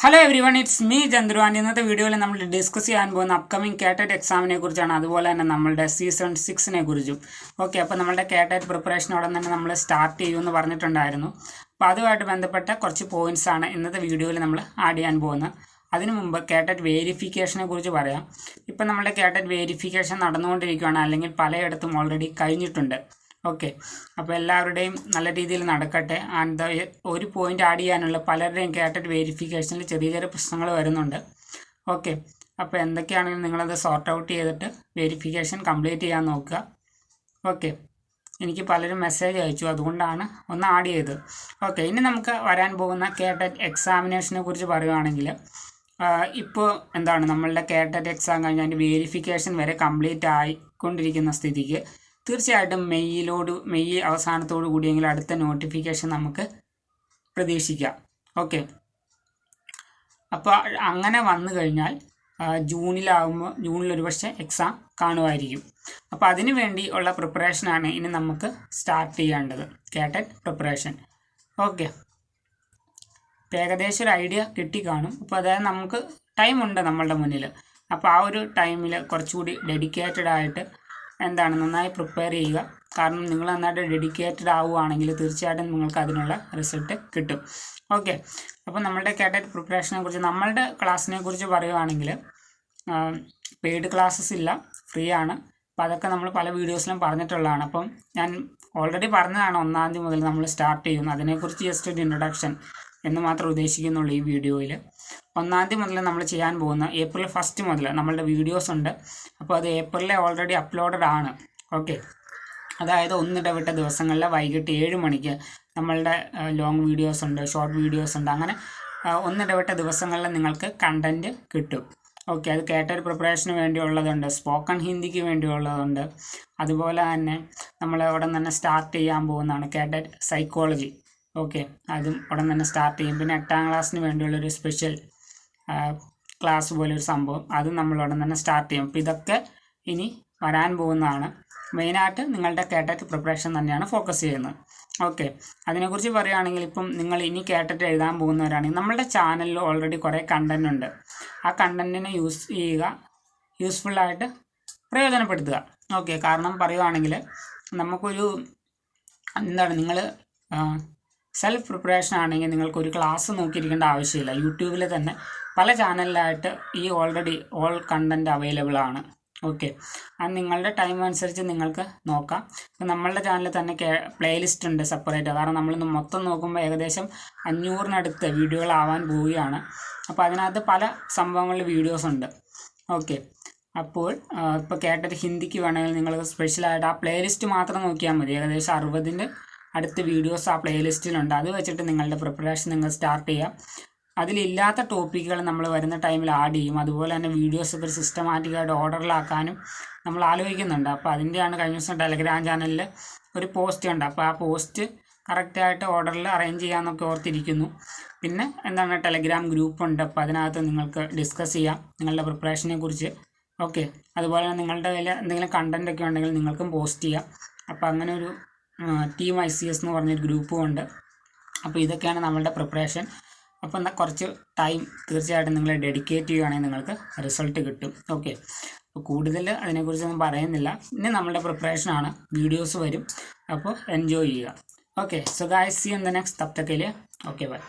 Hello every one, it's me Chandru. And ഇന്നത്തെ വീഡിയോയിൽ നമ്മൾ ഡിസ്കസ് ചെയ്യാൻ പോകുന്ന അപ്കമിങ് കാറ്ററ്റ് എക്സാമിനെ കുറിച്ചാണ്, അതുപോലെ തന്നെ നമ്മളുടെ സീസൺ 6 കുറിച്ചും. ഓക്കെ, അപ്പോൾ നമ്മളുടെ കാറ്ററ്റ് പ്രിപ്പറേഷൻ ഉടൻ തന്നെ നമ്മൾ സ്റ്റാർട്ട് ചെയ്യുമെന്ന് പറഞ്ഞിട്ടുണ്ടായിരുന്നു. അപ്പോൾ അതുമായിട്ട് ബന്ധപ്പെട്ട കുറച്ച് പോയിന്റ്സ് ആണ് ഇന്നത്തെ വീഡിയോയിൽ നമ്മൾ ആഡ് ചെയ്യാൻ പോകുന്നത്. അതിനു മുമ്പ് കാറ്ററ്റ് വേരിഫിക്കേഷനെ കുറിച്ച് പറയാം. ഇപ്പം നമ്മുടെ കാറ്ററ്റ് വേരിഫിക്കേഷൻ നടന്നുകൊണ്ടിരിക്കുകയാണ്, അല്ലെങ്കിൽ പലയിടത്തും ഓൾറെഡി കഴിഞ്ഞിട്ടുണ്ട്. ഓക്കെ, അപ്പോൾ എല്ലാവരുടെയും നല്ല രീതിയിൽ നടക്കട്ടെ. ആൻഡ് ഒരു പോയിന്റ് ആഡ് ചെയ്യാനുള്ള പലരുടെയും കാറ്ററ്റ് വേരിഫിക്കേഷനിൽ ചെറിയ ചെറിയ പ്രശ്നങ്ങൾ വരുന്നുണ്ട്. ഓക്കെ, അപ്പോൾ എന്തൊക്കെയാണെങ്കിലും നിങ്ങളത് സോർട്ട് ഔട്ട് ചെയ്തിട്ട് വേരിഫിക്കേഷൻ കംപ്ലീറ്റ് ചെയ്യാൻ നോക്കുക. ഓക്കെ, എനിക്ക് പലരും മെസ്സേജ് അയച്ചു, അതുകൊണ്ടാണ് ഒന്ന് ആഡ് ചെയ്തത്. ഓക്കെ, ഇനി നമുക്ക് വരാൻ പോകുന്ന കാറ്ററ്റ് എക്സാമിനേഷനെ കുറിച്ച് പറയുകയാണെങ്കിൽ, ഇപ്പോൾ എന്താണ് നമ്മളുടെ കാറ്ററ്റ് എക്സാം കഴിഞ്ഞ് അതിൻ്റെ വേരിഫിക്കേഷൻ വരെ കംപ്ലീറ്റ് ആയിക്കൊണ്ടിരിക്കുന്ന സ്ഥിതിക്ക് തീർച്ചയായിട്ടും മെയ് അവസാനത്തോടു കൂടിയെങ്കിൽ അടുത്ത നോട്ടിഫിക്കേഷൻ നമുക്ക് പ്രതീക്ഷിക്കാം. ഓക്കെ, അപ്പോൾ അങ്ങനെ വന്നു കഴിഞ്ഞാൽ ജൂണിൽ ഒരുപക്ഷെ എക്സാം കാണുമായിരിക്കും. അപ്പോൾ അതിനു വേണ്ടി ഉള്ള പ്രിപ്പറേഷനാണ് ഇനി നമുക്ക് സ്റ്റാർട്ട് ചെയ്യേണ്ടത്, കാറ്ററ്റ് പ്രിപ്പറേഷൻ. ഓക്കെ, ഇപ്പോൾ ഏകദേശം ഒരു ഐഡിയ കിട്ടിക്കാണും. അപ്പോൾ അതായത് നമുക്ക് ടൈമുണ്ട് നമ്മളുടെ മുന്നിൽ. അപ്പോൾ ആ ഒരു ടൈമിൽ കുറച്ചുകൂടി ഡെഡിക്കേറ്റഡ് ആയിട്ട് നന്നായി പ്രിപ്പയർ ചെയ്യുക. കാരണം നിങ്ങൾ നന്നായിട്ട് ഡെഡിക്കേറ്റഡ് ആവുകയാണെങ്കിൽ തീർച്ചയായിട്ടും നിങ്ങൾക്ക് അതിനുള്ള റിസൾട്ട് കിട്ടും. ഓക്കെ, അപ്പോൾ നമ്മളുടെ കാറ്ററ്റ് പ്രിപ്പറേഷനെ കുറിച്ച്, നമ്മളുടെ ക്ലാസ്സിനെ കുറിച്ച് പറയുകയാണെങ്കിൽ പെയ്ഡ് ക്ലാസ്സസ് ഇല്ല, ഫ്രീ ആണ്. അപ്പോൾ അതൊക്കെ നമ്മൾ പല വീഡിയോസിലും പറഞ്ഞിട്ടുള്ളതാണ്. അപ്പം ഞാൻ ഓൾറെഡി പറഞ്ഞതാണ് 1-ാം തീയതി മുതൽ നമ്മൾ സ്റ്റാർട്ട് ചെയ്യുന്നു. അതിനെക്കുറിച്ച് ജസ്റ്റ് ഒരു ഇൻട്രൊഡക്ഷൻ എന്ന് മാത്രം ഉദ്ദേശിക്കുന്നുള്ളൂ ഈ വീഡിയോയിൽ. 1-ാം തീയതി മുതൽ നമ്മൾ ചെയ്യാൻ പോകുന്ന April 1 മുതൽ നമ്മളുടെ വീഡിയോസ് ഉണ്ട്. അപ്പോൾ അത് ഏപ്രിലിൽ ഓൾറെഡി അപ്ലോഡഡ് ആണ്. ഓക്കെ, അതായത് ഒന്നിടവിട്ട ദിവസങ്ങളിൽ വൈകിട്ട് 7 മണിക്ക് നമ്മളുടെ ലോങ് വീഡിയോസ് ഉണ്ട്, ഷോർട്ട് വീഡിയോസ് ഉണ്ട്. അങ്ങനെ ഒന്നിടവിട്ട ദിവസങ്ങളിൽ നിങ്ങൾക്ക് കണ്ടൻറ്റ് കിട്ടും. ഓക്കെ, അത് കാറ്ററ്റ് പ്രിപ്പറേഷന് വേണ്ടിയുള്ളതുണ്ട്, സ്പോക്കൺ ഹിന്ദിക്ക് വേണ്ടിയുള്ളതുണ്ട്. അതുപോലെ തന്നെ നമ്മൾ ഉടൻ തന്നെ സ്റ്റാർട്ട് ചെയ്യാൻ പോകുന്നതാണ് കാറ്ററ്റ് സൈക്കോളജി. ഓക്കെ, അതും ഉടൻ തന്നെ സ്റ്റാർട്ട് ചെയ്യും. പിന്നെ 8-ാം ക്ലാസ്സിന് വേണ്ടിയുള്ളൊരു സ്പെഷ്യൽ ക്ലാസ് പോലെ ഒരു സംഭവം, അതും നമ്മൾ ഉടൻ തന്നെ സ്റ്റാർട്ട് ചെയ്യും. അപ്പോൾ ഇതൊക്കെ ഇനി വരാൻ പോകുന്നതാണ്. മെയിനായിട്ട് നിങ്ങളുടെ കാറ്ററ്റ് പ്രിപ്പറേഷൻ തന്നെയാണ് ഫോക്കസ് ചെയ്യുന്നത്. ഓക്കെ, അതിനെക്കുറിച്ച് പറയുകയാണെങ്കിൽ, ഇപ്പം നിങ്ങൾ ഇനി കാറ്ററ്റ് എഴുതാൻ പോകുന്നവരാണെങ്കിൽ നമ്മളുടെ ചാനലിൽ ഓൾറെഡി കുറേ കണ്ടൻറ് ഉണ്ട്. ആ കണ്ടൻറ്റിനെ യൂസ് ചെയ്യുക, യൂസ്ഫുള്ളായിട്ട് പ്രയോജനപ്പെടുത്തുക. ഓക്കെ, കാരണം പറയുകയാണെങ്കിൽ നമുക്കൊരു നിങ്ങൾ സെൽഫ് പ്രിപ്പറേഷൻ ആണെങ്കിൽ നിങ്ങൾക്കൊരു ക്ലാസ് നോക്കിയിരിക്കേണ്ട ആവശ്യമില്ല. യൂട്യൂബിൽ തന്നെ പല ചാനലിലായിട്ട് ഓൾറെഡി ഓൾ കണ്ടൻറ്റ് അവൈലബിൾ ആണ്. ഓക്കെ, അത് നിങ്ങളുടെ ടൈം അനുസരിച്ച് നിങ്ങൾക്ക് നോക്കാം. ഇപ്പം നമ്മളുടെ ചാനലിൽ തന്നെ പ്ലേലിസ്റ്റ് ഉണ്ട് സെപ്പറേറ്റ്. കാരണം നമ്മളിന്ന് മൊത്തം നോക്കുമ്പോൾ ഏകദേശം 500-നടുത്ത് വീഡിയോകളാവാൻ പോവുകയാണ്. അപ്പോൾ അതിനകത്ത് പല സംഭവങ്ങളിൽ വീഡിയോസ് ഉണ്ട്. ഓക്കെ, അപ്പോൾ ഇപ്പോൾ കാറ്ററ്റ് ഹിന്ദിക്ക് വേണമെങ്കിൽ നിങ്ങൾ സ്പെഷ്യലായിട്ട് ആ പ്ലേലിസ്റ്റ് മാത്രം നോക്കിയാൽ മതി. ഏകദേശം 60-ൻ്റെ അടുത്ത വീഡിയോസ് ആ പ്ലേലിസ്റ്റിലുണ്ട്. അത് വെച്ചിട്ട് നിങ്ങളുടെ പ്രിപ്പറേഷൻ നിങ്ങൾ സ്റ്റാർട്ട് ചെയ്യാം. അതിലില്ലാത്ത ടോപ്പിക്കുകൾ നമ്മൾ വരുന്ന ടൈമിൽ ആഡ് ചെയ്യും. അതുപോലെ തന്നെ വീഡിയോസൊക്കെ ഒരു സിസ്റ്റമാറ്റിക്കായിട്ട് ഓർഡറിലാക്കാനും നമ്മൾ ആലോചിക്കുന്നുണ്ട്. അപ്പോൾ അതിൻ്റെയാണ് കഴിഞ്ഞ ദിവസം ടെലഗ്രാം ചാനലിൽ ഒരു പോസ്റ്റ് ഉണ്ട്. അപ്പോൾ ആ പോസ്റ്റ് കറക്റ്റായിട്ട് ഓർഡറിൽ അറേഞ്ച് ചെയ്യാമെന്നൊക്കെ ഓർത്തിരിക്കുന്നു. പിന്നെ ടെലഗ്രാം ഗ്രൂപ്പുണ്ട്. അപ്പോൾ അതിനകത്ത് നിങ്ങൾക്ക് ഡിസ്കസ് ചെയ്യാം നിങ്ങളുടെ പ്രിപ്പറേഷനെ കുറിച്ച്. ഓക്കെ, അതുപോലെ തന്നെ നിങ്ങളുടെ കയ്യിൽ എന്തെങ്കിലും കണ്ടൻ്റ് ഒക്കെ ഉണ്ടെങ്കിൽ നിങ്ങൾക്കും പോസ്റ്റ് ചെയ്യാം. അപ്പോൾ അങ്ങനെ ഒരു ടീം ICS എന്ന് പറഞ്ഞൊരു ഗ്രൂപ്പും ഉണ്ട്. അപ്പോൾ ഇതൊക്കെയാണ് നമ്മളുടെ പ്രിപ്പറേഷൻ. അപ്പോൾ കുറച്ച് ടൈം തീർച്ചയായിട്ടും നിങ്ങൾ ഡെഡിക്കേറ്റ് ചെയ്യുകയാണെങ്കിൽ നിങ്ങൾക്ക് റിസൾട്ട് കിട്ടും. ഓക്കെ, അപ്പോൾ കൂടുതൽ അതിനെക്കുറിച്ചൊന്നും പറയുന്നില്ല. ഇനി നമ്മളുടെ പ്രിപ്പറേഷനാണ്, വീഡിയോസ് വരും. അപ്പോൾ എൻജോയ് ചെയ്യുക. Okay, so guys, see you in the next. തബ് തക് के लिए ओके बाय.